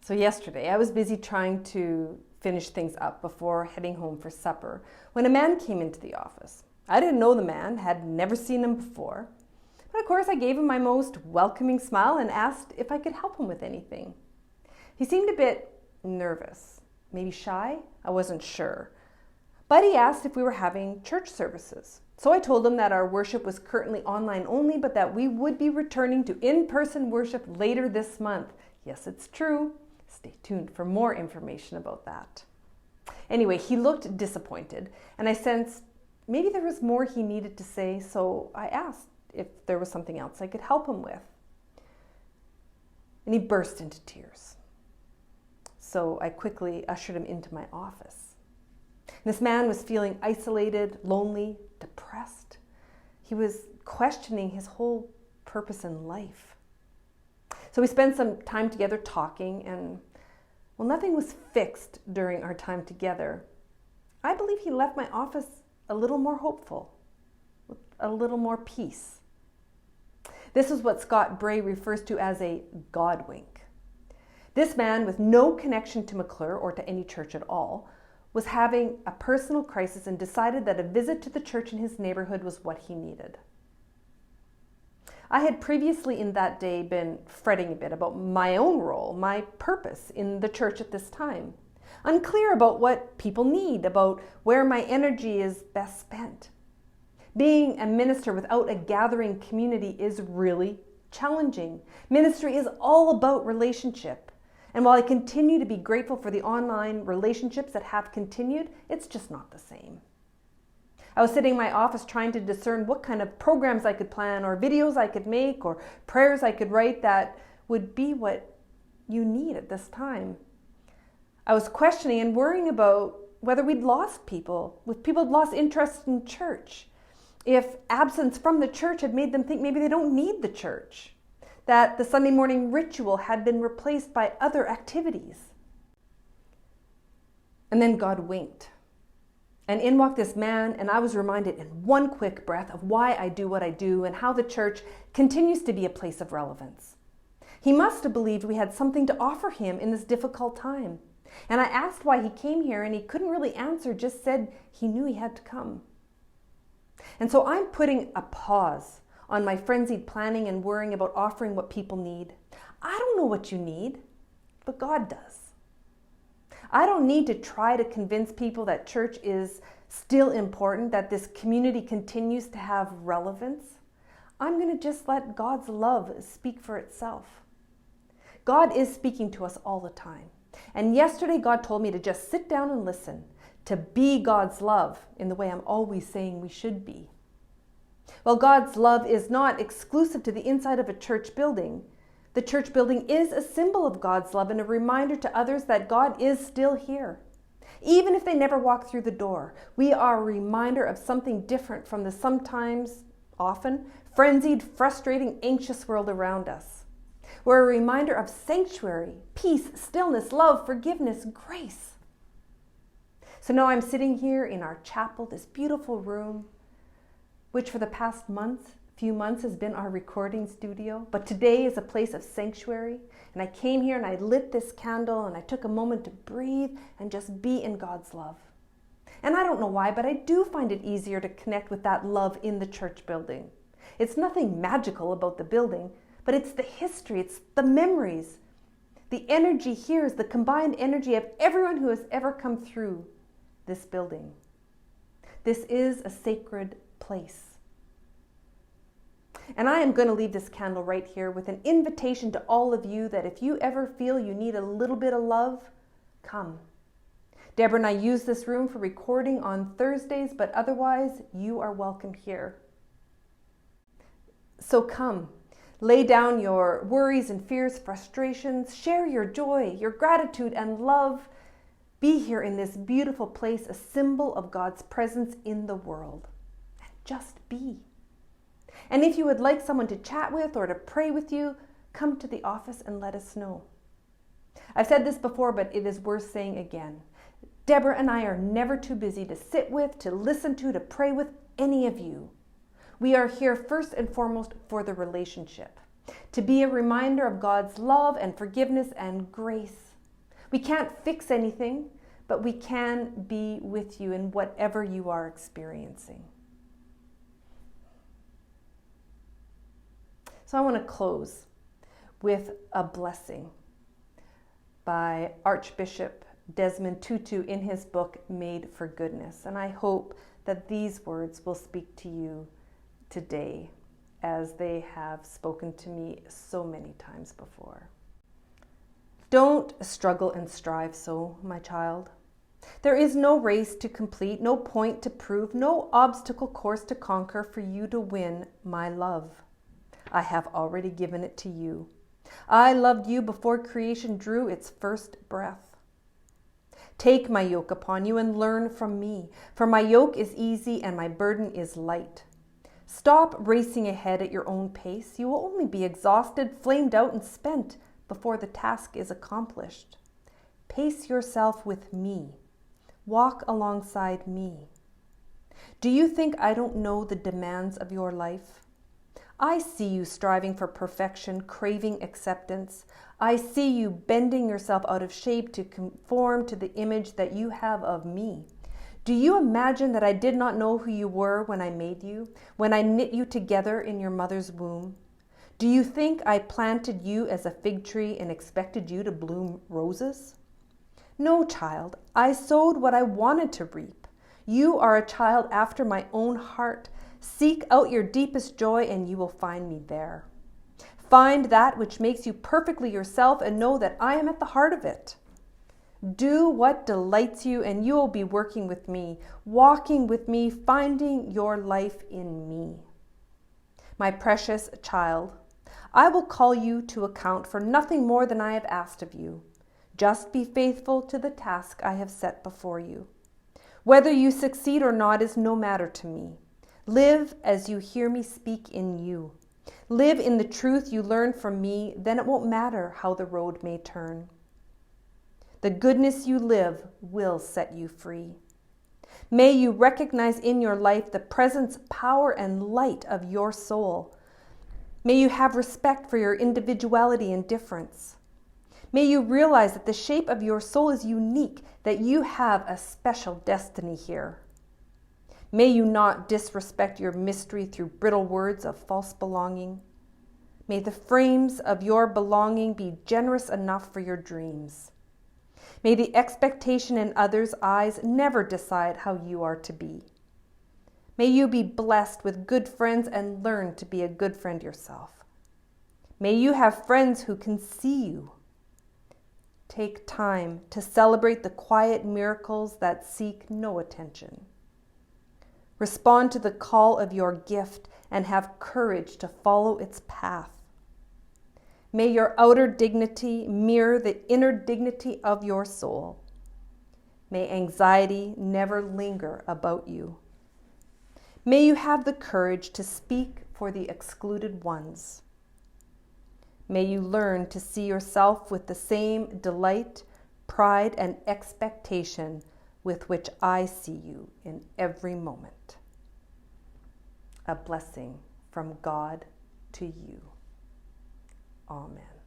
So yesterday, I was busy trying to finish things up before heading home for supper when a man came into the office. I didn't know the man, had never seen him before. But of course, I gave him my most welcoming smile and asked if I could help him with anything. He seemed a bit nervous, maybe shy, I wasn't sure. But he asked if we were having church services. So I told him that our worship was currently online only, but that we would be returning to in-person worship later this month. Yes, it's true. Stay tuned for more information about that. Anyway, he looked disappointed, and I sensed maybe there was more he needed to say, so I asked if there was something else I could help him with. And he burst into tears. So I quickly ushered him into my office. This man was feeling isolated, lonely, depressed. He was questioning his whole purpose in life. So we spent some time together talking, and well, nothing was fixed during our time together. I believe he left my office a little more hopeful, with a little more peace. This is what Scott Bray refers to as a God wink. This man, with no connection to McClure or to any church at all, was having a personal crisis and decided that a visit to the church in his neighborhood was what he needed. I had previously in that day been fretting a bit about my own role, my purpose in the church at this time. Unclear about what people need, about where my energy is best spent. Being a minister without a gathering community is really challenging. Ministry is all about relationship. And while I continue to be grateful for the online relationships that have continued, it's just not the same. I was sitting in my office trying to discern what kind of programs I could plan or videos I could make or prayers I could write that would be what you need at this time. I was questioning and worrying about whether we'd lost people, if people had lost interest in church, if absence from the church had made them think maybe they don't need the church, that the Sunday morning ritual had been replaced by other activities. And then God winked. And in walked this man, and I was reminded in one quick breath of why I do what I do and how the church continues to be a place of relevance. He must have believed we had something to offer him in this difficult time. And I asked why he came here, and he couldn't really answer, just said he knew he had to come. And so I'm putting a pause on my frenzied planning and worrying about offering what people need. I don't know what you need, but God does. I don't need to try to convince people that church is still important, that this community continues to have relevance. I'm going to just let God's love speak for itself. God is speaking to us all the time. And yesterday God told me to just sit down and listen, to be God's love in the way I'm always saying we should be. Well, God's love is not exclusive to the inside of a church building. The church building is a symbol of God's love and a reminder to others that God is still here. Even if they never walk through the door, we are a reminder of something different from the sometimes, often, frenzied, frustrating, anxious world around us. We're a reminder of sanctuary, peace, stillness, love, forgiveness, grace. So now I'm sitting here in our chapel, this beautiful room, which for the past few months has been our recording studio, but today is a place of sanctuary. And I came here and I lit this candle and I took a moment to breathe and just be in God's love. And I don't know why, but I do find it easier to connect with that love in the church building. It's nothing magical about the building, but it's the history, it's the memories. The energy here is the combined energy of everyone who has ever come through this building. This is a sacred place. And I am going to leave this candle right here with an invitation to all of you that if you ever feel you need a little bit of love, come. Deborah and I use this room for recording on Thursdays, but otherwise you are welcome here. So come, lay down your worries and fears, frustrations, share your joy, your gratitude and love. Be here in this beautiful place, a symbol of God's presence in the world. And just be. And if you would like someone to chat with or to pray with you, come to the office and let us know. I've said this before, but it is worth saying again. Deborah and I are never too busy to sit with, to listen to pray with any of you. We are here first and foremost for the relationship, to be a reminder of God's love and forgiveness and grace, We can't fix anything, but we can be with you in whatever you are experiencing. So I want to close with a blessing by Archbishop Desmond Tutu in his book, Made for Goodness. And I hope that these words will speak to you today as they have spoken to me so many times before. Don't struggle and strive so, my child. There is no race to complete, no point to prove, no obstacle course to conquer for you to win my love. I have already given it to you. I loved you before creation drew its first breath. Take my yoke upon you and learn from me, for my yoke is easy and my burden is light. Stop racing ahead at your own pace. You will only be exhausted, flamed out, and spent before the task is accomplished. Pace yourself with me. Walk alongside me. Do you think I don't know the demands of your life? I see you striving for perfection, craving acceptance. I see you bending yourself out of shape to conform to the image that you have of me. Do you imagine that I did not know who you were when I made you, when I knit you together in your mother's womb? Do you think I planted you as a fig tree and expected you to bloom roses? No, child, I sowed what I wanted to reap. You are a child after my own heart. Seek out your deepest joy and you will find me there. Find that which makes you perfectly yourself and know that I am at the heart of it. Do what delights you and you will be working with me, walking with me, finding your life in me. My precious child, I will call you to account for nothing more than I have asked of you. Just be faithful to the task I have set before you. Whether you succeed or not is no matter to me. Live as you hear me speak in you. Live in the truth you learn from me, then it won't matter how the road may turn. The goodness you live will set you free. May you recognize in your life the presence, power, and light of your soul. May you have respect for your individuality and difference. May you realize that the shape of your soul is unique, that you have a special destiny here. May you not disrespect your mystery through brittle words of false belonging. May the frames of your belonging be generous enough for your dreams. May the expectation in others' eyes never decide how you are to be. May you be blessed with good friends and learn to be a good friend yourself. May you have friends who can see you. Take time to celebrate the quiet miracles that seek no attention. Respond to the call of your gift and have courage to follow its path. May your outer dignity mirror the inner dignity of your soul. May anxiety never linger about you. May you have the courage to speak for the excluded ones. May you learn to see yourself with the same delight, pride, and expectation with which I see you in every moment. A blessing from God to you. Amen.